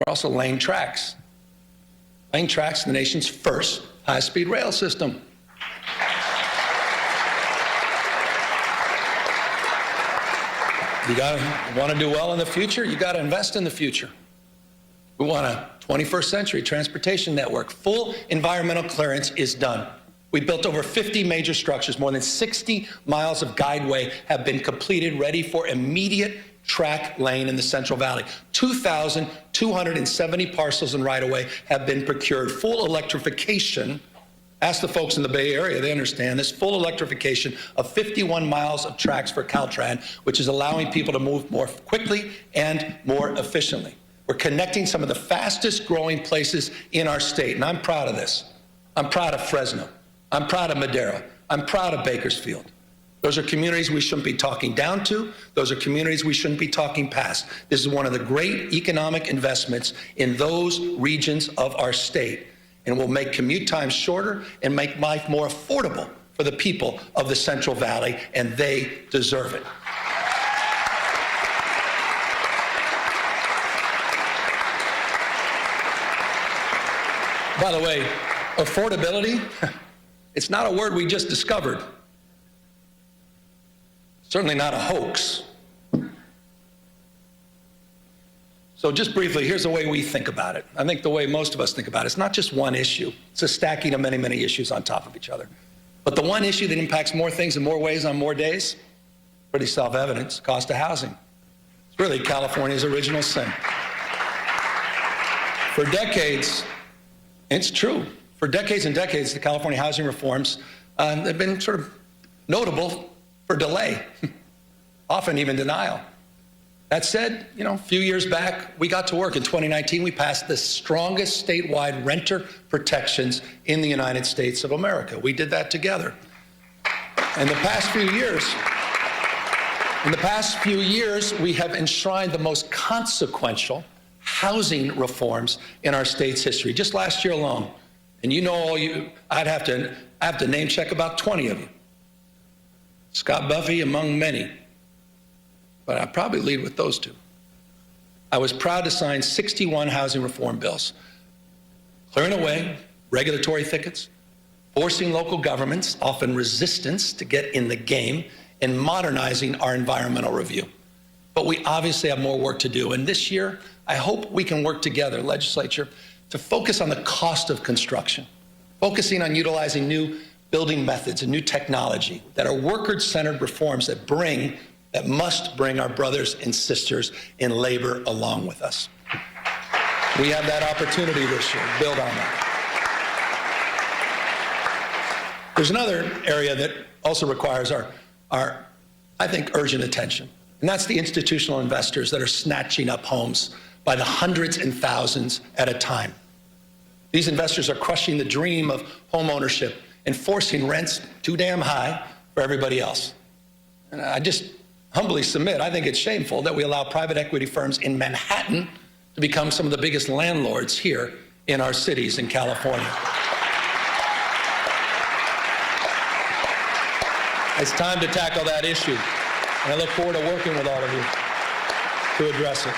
We're also laying tracks. Laying tracks in the nation's first high-speed rail system. You want to do well in the future, you got to invest in the future. We want a 21st century transportation network. Full environmental clearance is done. We built over 50 major structures. More than 60 miles of guideway have been completed, ready for immediate track lane in the Central Valley. 2,270 parcels and right-of-way have been procured. Full electrification. Ask the folks in the Bay Area, they understand this. Full electrification of 51 miles of tracks for Caltran, which is allowing people to move more quickly and more efficiently. We're connecting some of the fastest growing places in our state, and I'm proud of this. I'm proud of Fresno. I'm proud of Madera. I'm proud of Bakersfield. Those are communities we shouldn't be talking down to. Those are communities we shouldn't be talking past. This is one of the great economic investments in those regions of our state, and will make commute times shorter and make life more affordable for the people of the Central Valley, and they deserve it. By the way, affordability, it's not a word we just discovered. Certainly not a hoax. So just briefly, here's the way we think about it. I think the way most of us think about it, it's not just one issue. It's a stacking of many, many issues on top of each other. But the one issue that impacts more things in more ways on more days, pretty self-evident, cost of housing. It's really California's original sin. For decades, it's true. For decades and decades, the California housing reforms have been sort of notable for delay, often even denial. That said, a few years back, we got to work. In 2019, we passed the strongest statewide renter protections in the United States of America. We did that together. In the past few years, we have enshrined the most consequential housing reforms in our state's history. Just last year alone, and I have to name check about 20 of you. Scott Buffy among many, but I'd probably lead with those two. I was proud to sign 61 housing reform bills, clearing away regulatory thickets, forcing local governments, often resistance, to get in the game, and modernizing our environmental review. But we obviously have more work to do, and this year, I hope we can work together, legislature, to focus on the cost of construction, focusing on utilizing new building methods and new technology that are worker-centered reforms that must bring our brothers and sisters in labor along with us. We have that opportunity this year to build on that. There's another area that also requires our, I think, urgent attention, and that's the institutional investors that are snatching up homes by the hundreds and thousands at a time. These investors are crushing the dream of home ownership and forcing rents too damn high for everybody else. And I just humbly submit, I think it's shameful that we allow private equity firms in Manhattan to become some of the biggest landlords here in our cities in California. It's time to tackle that issue, and I look forward to working with all of you to address it.